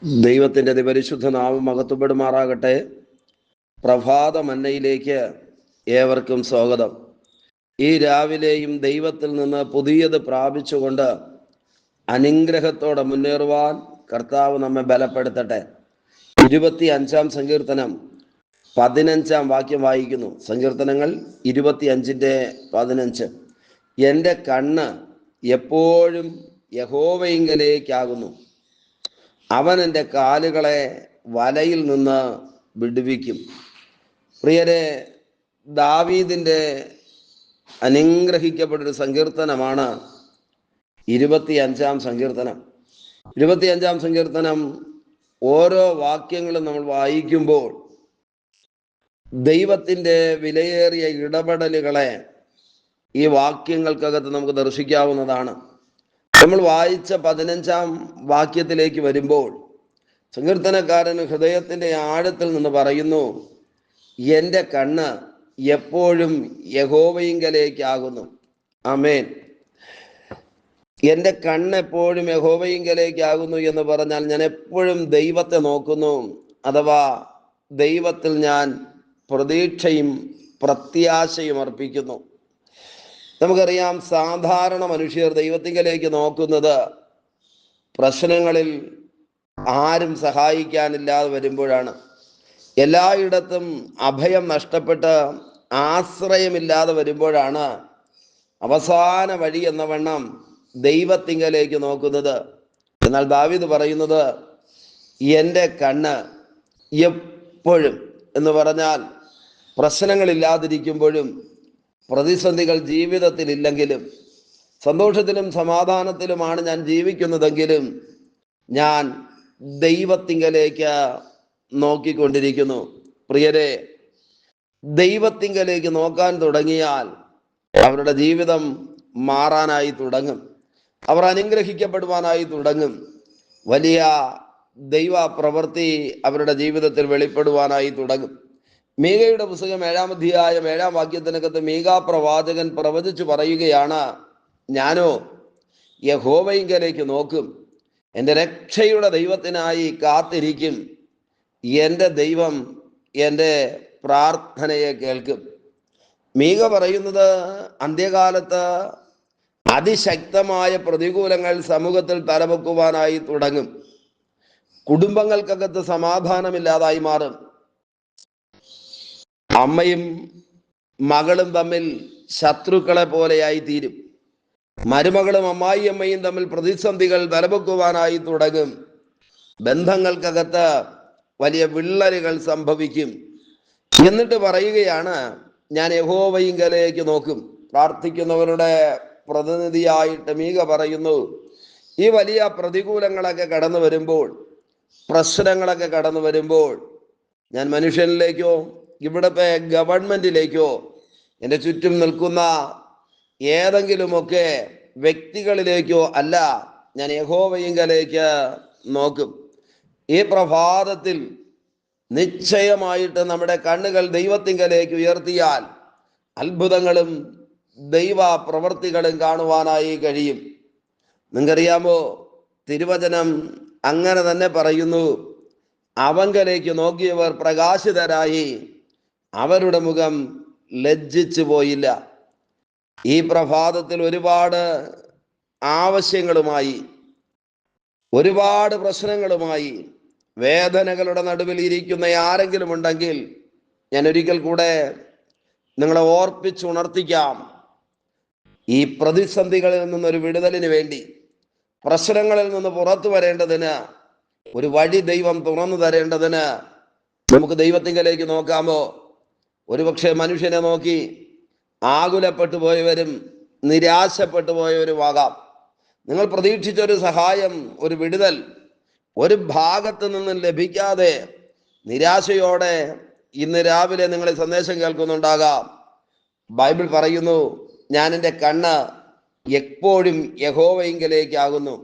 ദൈവത്തിൻ്റെ അതിപരിശുദ്ധ നാമം മഹത്വപ്പെടുമാറാകട്ടെ. പ്രഭാത മന്നയിലേക്ക് ഏവർക്കും സ്വാഗതം. ഈ രാവിലെയും ദൈവത്തിൽ നിന്ന് പുതിയത് പ്രാപിച്ചുകൊണ്ട് അനുഗ്രഹത്തോടെ മുന്നേറുവാൻ കർത്താവ് നമ്മെ ബലപ്പെടുത്തട്ടെ. 25-ാം സങ്കീർത്തനം 15-ാം വാക്യം വായിക്കുന്നു. സങ്കീർത്തനങ്ങൾ 25-15. എൻ്റെ കണ്ണ് എപ്പോഴും യഹോവയിങ്കലേക്കാകുന്നു, അവൻ എൻ്റെ കാലുകളെ വലയിൽ നിന്ന് വിടുവിക്കും. പ്രിയരെ, ദാവീദിൻ്റെ അനുഗ്രഹിക്കപ്പെട്ടൊരു സങ്കീർത്തനമാണ് 25-ാം സങ്കീർത്തനം. 25-ാം സങ്കീർത്തനം ഓരോ വാക്യങ്ങളും നമ്മൾ വായിക്കുമ്പോൾ ദൈവത്തിൻ്റെ വിലയേറിയ ഇടപെടലുകളെ ഈ വാക്യങ്ങൾക്കകത്ത് നമുക്ക് ദർശിക്കാവുന്നതാണ്. നമ്മൾ വായിച്ച 15-ാം വാക്യത്തിലേക്ക് വരുമ്പോൾ സങ്കീർത്തനക്കാരൻ ഹൃദയത്തിൻ്റെ ആഴത്തിൽ നിന്ന് പറയുന്നു, എൻ്റെ കണ്ണ് എപ്പോഴും യഹോവയിങ്കലേക്കാകുന്നു. ആമേൻ. എൻ്റെ കണ്ണ് എപ്പോഴും യഹോവയിങ്കലേക്കാകുന്നു എന്ന് പറഞ്ഞാൽ ഞാൻ എപ്പോഴും ദൈവത്തെ നോക്കുന്നു, അഥവാ ദൈവത്തിൽ ഞാൻ പ്രതീക്ഷയും പ്രത്യാശയും അർപ്പിക്കുന്നു. നമുക്കറിയാം, സാധാരണ മനുഷ്യർ ദൈവത്തിങ്കലേക്ക് നോക്കുന്നത് പ്രശ്നങ്ങളിൽ ആരും സഹായിക്കാനില്ലാതെ വരുമ്പോഴാണ്. എല്ലായിടത്തും അഭയം നഷ്ടപ്പെട്ട് ആശ്രയമില്ലാതെ വരുമ്പോഴാണ് അവസാന വഴി എന്ന വണ്ണം ദൈവത്തിങ്കലേക്ക് നോക്കുന്നത്. എന്നാൽ ദാവീദ് പറയുന്നത്, എൻ്റെ കണ്ണ് എപ്പോഴും എന്ന് പറഞ്ഞാൽ പ്രശ്നങ്ങളില്ലാതിരിക്കുമ്പോഴും പ്രതിസന്ധികൾ ജീവിതത്തിൽ ഇല്ലെങ്കിലും സന്തോഷത്തിലും സമാധാനത്തിലുമാണ് ഞാൻ ജീവിക്കുന്നതെങ്കിലും ഞാൻ ദൈവത്തിങ്കലേക്ക് നോക്കിക്കൊണ്ടിരിക്കുന്നു. പ്രിയരെ, ദൈവത്തിങ്കലേക്ക് നോക്കാൻ തുടങ്ങിയാൽ അവരുടെ ജീവിതം മാറാനായി തുടങ്ങും, അവർ അനുഗ്രഹിക്കപ്പെടുവാനായി തുടങ്ങും, വലിയ ദൈവ പ്രവൃത്തി അവരുടെ ജീവിതത്തിൽ വെളിപ്പെടുവാനായി തുടങ്ങും. മീകയുടെ പുസ്തകം 7-ാം അധ്യായം 7-ാം വാക്യത്തിനകത്ത് മീകാ പ്രവാചകൻ പ്രവചിച്ചു പറയുകയാണ്, ഞാനോ യഹോവയിങ്കലേക്ക് നോക്കും, എൻ്റെ രക്ഷയുടെ ദൈവത്തിനായി കാത്തിരിക്കും, എൻ്റെ ദൈവം എൻ്റെ പ്രാർത്ഥനയെ കേൾക്കും. മീക പറയുന്നത്, അന്ത്യകാലത്ത് അതിശക്തമായ പ്രതികൂലങ്ങൾ സമൂഹത്തിൽ തലപൊക്കുവാനായി തുടങ്ങും. കുടുംബങ്ങൾക്കകത്ത് സമാധാനമില്ലാതായി മാറും. അമ്മയും മകളും തമ്മിൽ ശത്രുക്കളെ പോലെയായി തീരും. മരുമകളും അമ്മായിയമ്മയും തമ്മിൽ പ്രതിസന്ധികൾ തലപൊക്കുവാനായി തുടങ്ങും. ബന്ധങ്ങൾക്കകത്ത് വലിയ വിള്ളലുകൾ സംഭവിക്കും. എന്നിട്ട് പറയുകയാണ്, ഞാൻ യഹോവയിങ്കലേക്ക് നോക്കും. പ്രാർത്ഥിക്കുന്നവരുടെ പ്രതിനിധിയായിട്ട് മീക പറയുന്നു, ഈ വലിയ പ്രതികൂലങ്ങളൊക്കെ കടന്നു വരുമ്പോൾ, പ്രശ്നങ്ങളൊക്കെ കടന്നു വരുമ്പോൾ ഞാൻ മനുഷ്യനിലേക്കോ ഇവിടുത്തെ ഗവൺമെന്റിലേക്കോ എൻ്റെ ചുറ്റും നിൽക്കുന്ന ഏതെങ്കിലുമൊക്കെ വ്യക്തികളിലേക്കോ അല്ല, ഞാൻ യഹോവയിങ്കലേക്ക് നോക്കും. ഈ പ്രഭാതത്തിൽ നിശ്ചയമായിട്ട് നമ്മുടെ കണ്ണുകൾ ദൈവത്തിങ്കലേക്ക് ഉയർത്തിയാൽ അത്ഭുതങ്ങളും ദൈവ പ്രവൃത്തികളും കാണുവാനായി കഴിയും. നിങ്ങൾക്കറിയാമോ, തിരുവചനം അങ്ങനെ തന്നെ പറയുന്നു, അവങ്കലേക്ക് നോക്കിയവർ പ്രകാശിതരായി, അവരുടെ മുഖം ലജ്ജിച്ചു പോയില്ല. ഈ പ്രഭാതത്തിൽ ഒരുപാട് ആവശ്യങ്ങളുമായി, ഒരുപാട് പ്രശ്നങ്ങളുമായി, വേദനകളുടെ നടുവിൽ ഇരിക്കുന്ന ആരെങ്കിലും ഉണ്ടെങ്കിൽ ഞാൻ ഒരിക്കൽ കൂടെ നിങ്ങളെ ഓർപ്പിച്ചുണർത്തിക്കാം. ഈ പ്രതിസന്ധികളിൽ നിന്നൊരു വിടുതലിന് വേണ്ടി, പ്രശ്നങ്ങളിൽ നിന്ന് പുറത്തു വരേണ്ടതിന്, ഒരു വഴി ദൈവം തുറന്നു തരേണ്ടതിന് നമുക്ക് ദൈവത്തിങ്കലേക്ക് നോക്കാമോ? ഒരുപക്ഷെ മനുഷ്യനെ നോക്കി ആകുലപ്പെട്ടു പോയവരും നിരാശപ്പെട്ടു പോയവരുമാകാം. നിങ്ങൾ പ്രതീക്ഷിച്ചൊരു സഹായം, ഒരു വിടുതൽ ഒരു ഭാഗത്ത് നിന്നും ലഭിക്കാതെ നിരാശയോടെ ഇന്ന് രാവിലെ നിങ്ങൾ സന്ദേശം കേൾക്കുന്നുണ്ടാകാം. ബൈബിൾ പറയുന്നു, ഞാൻ എൻ്റെ കണ്ണ് എപ്പോഴും യഹോവയിങ്കലേക്കാകുന്നു.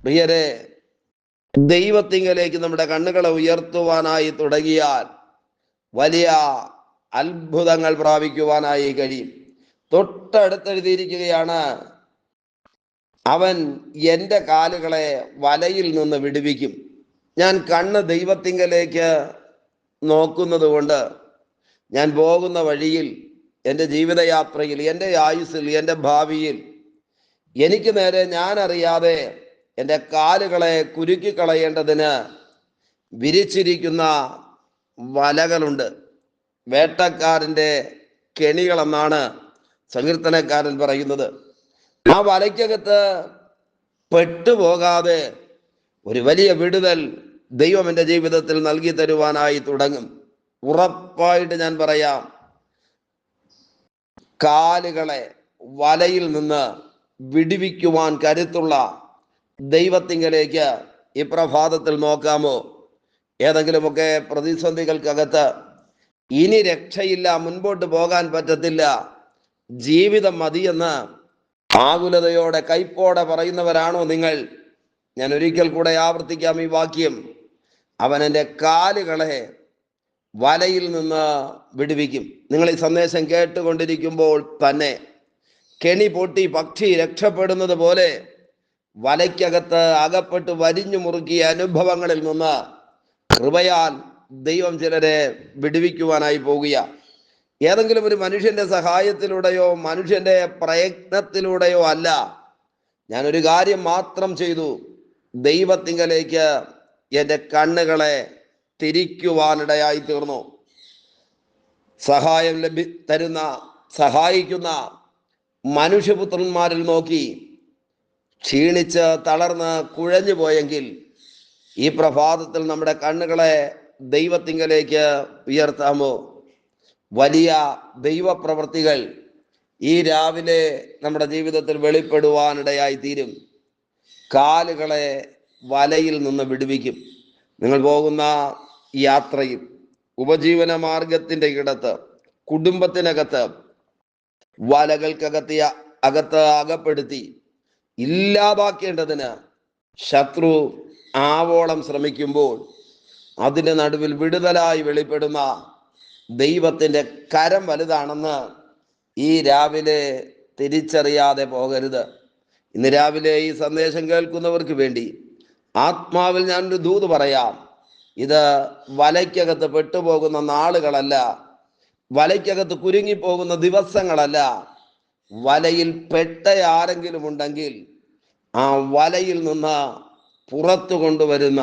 പ്രിയരെ, ദൈവത്തിങ്കലേക്ക് നമ്മുടെ കണ്ണുകളെ ഉയർത്തുവാനായി തുടങ്ങിയാൽ വലിയ അത്ഭുതങ്ങൾ പ്രാപിക്കുവാനായി കഴിയും. തൊട്ടടുത്തെഴുതിയിരിക്കുകയാണ്, അവൻ എൻ്റെ കാലുകളെ വലയിൽ നിന്ന് വിടുവിക്കും. ഞാൻ കണ്ണ് ദൈവത്തിങ്കലേക്ക് നോക്കുന്നത് കൊണ്ട് ഞാൻ പോകുന്ന വഴിയിൽ, എൻ്റെ ജീവിതയാത്രയിൽ, എൻ്റെ ആയുസ്സിൽ, എൻ്റെ ഭാവിയിൽ എനിക്ക് നേരെ ഞാൻ അറിയാതെ എൻ്റെ കാലുകളെ കുരുക്കിക്കളയേണ്ടതിന് വിരിച്ചിരിക്കുന്ന വലകളുണ്ട്. വേട്ടക്കാരൻ്റെ കെണികളെന്നാണ് സങ്കീർത്തനക്കാരൻ പറയുന്നത്. ആ വലയ്ക്കകത്ത് പെട്ടുപോകാതെ ഒരു വലിയ വിടുതൽ ദൈവം എൻ്റെ ജീവിതത്തിൽ നൽകി തരുവാനായി തുടങ്ങും. ഉറപ്പായിട്ട് ഞാൻ പറയാം, കാലുകളെ വലയിൽ നിന്ന് വിടുവിക്കുവാൻ കരുത്തുള്ള ദൈവത്തിങ്കലേക്ക് ഈ പ്രഭാതത്തിൽ നോക്കാമോ? ഏതെങ്കിലുമൊക്കെ പ്രതിസന്ധികൾക്കകത്ത് ഇനി രക്ഷയില്ല, മുൻപോട്ട് പോകാൻ പറ്റത്തില്ല, ജീവിതം മതിയെന്ന് ആകുലതയോടെ കൈപ്പോടെ പറയുന്നവരാണോ നിങ്ങൾ? ഞാൻ ഒരിക്കൽ കൂടെ ആവർത്തിക്കാം ഈ വാക്യം. അവൻ എൻ്റെ കാലുകളെ വലയിൽ നിന്ന് വിടുവിക്കും. നിങ്ങൾ ഈ സന്ദേശം കേട്ടുകൊണ്ടിരിക്കുമ്പോൾ തന്നെ കെണി പൊട്ടി പക്ഷി രക്ഷപ്പെടുന്നത് പോലെ വലയ്ക്കകത്ത് അകപ്പെട്ട് വരിഞ്ഞു മുറുക്കിയ അനുഭവങ്ങളിൽ നിന്ന് കൃപയാൽ ദൈവം ചിലരെ വിടുവിക്കുവാനായി പോകുക. ഏതെങ്കിലും ഒരു മനുഷ്യന്റെ സഹായത്തിലൂടെയോ മനുഷ്യന്റെ പ്രയത്നത്തിലൂടെയോ അല്ല. ഞാനൊരു കാര്യം മാത്രം ചെയ്തു, ദൈവത്തിങ്കലേക്ക് എൻ്റെ കണ്ണുകളെ തിരിക്കുവാനിടയായി തീർന്നു. സഹായം തരുന്ന, സഹായിക്കുന്ന മനുഷ്യപുത്രന്മാരിൽ നോക്കി ക്ഷീണിച്ച് തളർന്ന് കുഴഞ്ഞു പോയെങ്കിൽ ഈ പ്രഭാതത്തിൽ നമ്മുടെ കണ്ണുകളെ ദൈവത്തിങ്കലേക്ക് ഉയർത്താമോ? വലിയ ദൈവപ്രവൃത്തികൾ ഈ രാവിലെ നമ്മുടെ ജീവിതത്തിൽ വെളിപ്പെടുവാനിടയായി തീരും. കാലുകളെ വലയിൽ നിന്ന് വിടുവിക്കും. നിങ്ങൾ പോകുന്ന യാത്രയിൽ, ഉപജീവന മാർഗത്തിൻ്റെ ഇടത്ത്, കുടുംബത്തിനകത്ത് അകത്ത് അകപ്പെടുത്തി ഇല്ലാതാക്കേണ്ടതിന് ശത്രു ആവോളം ശ്രമിക്കുമ്പോൾ അതിൻ്റെ നടുവിൽ വിടുതലായി വെളിപ്പെടുന്ന ദൈവത്തിൻ്റെ കരം വലുതാണെന്ന് ഈ രാവിലെ തിരിച്ചറിയാതെ പോകരുത്. ഇന്ന് രാവിലെ ഈ സന്ദേശം കേൾക്കുന്നവർക്ക് വേണ്ടി ആത്മാവിൽ ഞാനൊരു ദൂത് പറയാം. ഇത് വലയ്ക്കകത്ത് പെട്ടുപോകുന്ന നാളുകളല്ല, വലയ്ക്കകത്ത് കുരുങ്ങിപ്പോകുന്ന ദിവസങ്ങളല്ല. വലയിൽ പെട്ട ആരെങ്കിലും ഉണ്ടെങ്കിൽ ആ വലയിൽ നിന്ന് പുറത്തു കൊണ്ടുവരുന്ന,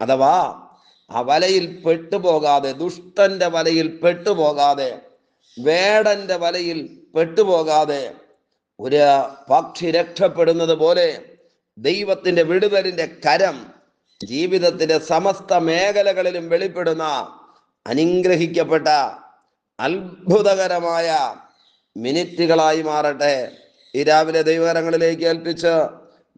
അഥവാ ആ വലയിൽ പെട്ടുപോകാതെ, ദുഷ്ടന്റെ വലയിൽ പെട്ടുപോകാതെ, വേടന്റെ വലയിൽ പെട്ടുപോകാതെ ഒരു പക്ഷി രക്ഷപ്പെടുന്നത് പോലെ ദൈവത്തിന്റെ വിടുതലിന്റെ കരം ജീവിതത്തിന്റെ സമസ്ത മേഖലകളിലും വെളിപ്പെടുന്ന അനുഗ്രഹിക്കപ്പെട്ട അത്ഭുതകരമായ മിനിറ്റുകളായി മാറട്ടെ. ഈ രാവിലെ ദൈവകരങ്ങളിലേക്ക് ഏൽപ്പിച്ച്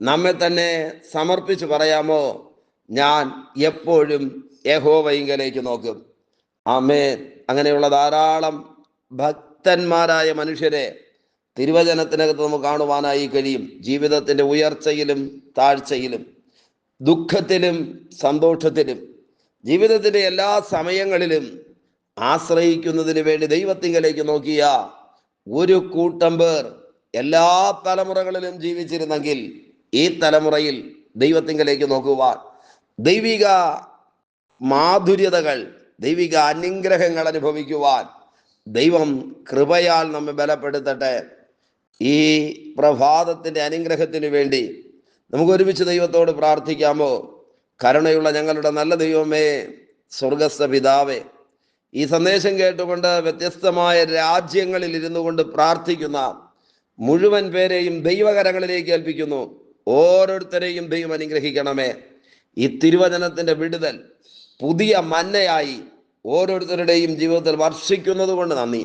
നമ്മെ തന്നെ സമർപ്പിച്ച് പറയാമോ? ഞാൻ എപ്പോഴും യഹോവയിങ്കലേക്ക് നോക്കും. ആമേൻ. അങ്ങനെയുള്ള ധാരാളം ഭക്തന്മാരായ മനുഷ്യരെ തിരുവചനത്തിനകത്ത് നമുക്ക് കാണുവാനായി കഴിയും. ജീവിതത്തിന്റെ ഉയർച്ചയിലും താഴ്ചയിലും, ദുഃഖത്തിലും സന്തോഷത്തിലും, ജീവിതത്തിന്റെ എല്ലാ സമയങ്ങളിലും ആശ്രയിക്കുന്നതിന് വേണ്ടി ദൈവത്തിങ്കലേക്ക് നോക്കിയ ഒരു കൂട്ടം പേർ എല്ലാ തലമുറകളിലും ജീവിച്ചിരുന്നെങ്കിൽ ഈ തലമുറയിൽ ദൈവത്തിങ്കലേക്ക് നോക്കുവാൻ, ദൈവിക മാധുര്യതകൾ, ദൈവിക അനുഗ്രഹങ്ങൾ അനുഭവിക്കുവാൻ ദൈവം കൃപയാൽ നമ്മെ ബലപ്പെടുത്തട്ടെ. ഈ പ്രഭാതത്തിന്റെ അനുഗ്രഹത്തിന് വേണ്ടി നമുക്ക് ഒരുമിച്ച് ദൈവത്തോട് പ്രാർത്ഥിക്കാമോ? കരുണയുള്ള ഞങ്ങളുടെ നല്ല ദൈവമേ, സ്വർഗസ്ഥ പിതാവേ, ഈ സന്ദേശം കേട്ടുകൊണ്ട് വ്യത്യസ്തമായ രാജ്യങ്ങളിൽ ഇരുന്നു കൊണ്ട് പ്രാർത്ഥിക്കുന്ന മുഴുവൻ പേരെയും ദൈവകരങ്ങളിലേക്ക് ഏൽപ്പിക്കുന്നു. ഓരോരുത്തരെയും ദൈവം അനുഗ്രഹിക്കണമേ. ഈ തിരുവചനത്തിന്റെ വിടുതൽ പുതിയ മന്നയായി ഓരോരുത്തരുടെയും ജീവിതത്തിൽ വർഷിക്കുന്നത് കൊണ്ട് നന്ദി.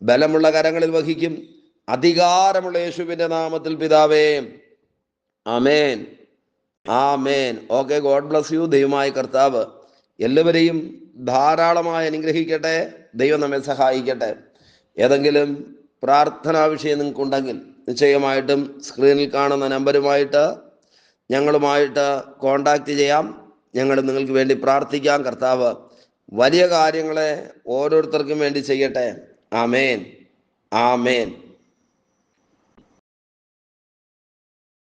ബലമുള്ള കരങ്ങളിൽ വഹിക്കും, അധികാരമുള്ള യേശുവിന്റെ നാമത്തിൽ പിതാവേ, ആമേൻ, ആമേൻ. Okay, God bless you. ദൈവമായ കർത്താവ് എല്ലാവരെയും ധാരാളമായി അനുഗ്രഹിക്കട്ടെ. ദൈവം നമ്മെ സഹായിക്കട്ടെ. ഏതെങ്കിലും പ്രാർത്ഥനാ വിഷയം നിങ്ങൾക്കുണ്ടെങ്കിൽ നിശ്ചയമായിട്ടും സ്ക്രീനിൽ കാണുന്ന നമ്പരുമായിട്ട് ഞങ്ങളുമായിട്ട് കോണ്ടാക്ട് ചെയ്യാം. ഞങ്ങൾ നിങ്ങൾക്ക് വേണ്ടി പ്രാർത്ഥിക്കാം. കർത്താവ് വലിയ കാര്യങ്ങളെ ഓരോരുത്തർക്കും വേണ്ടി ചെയ്യട്ടെ. ആമേൻ, ആമേൻ.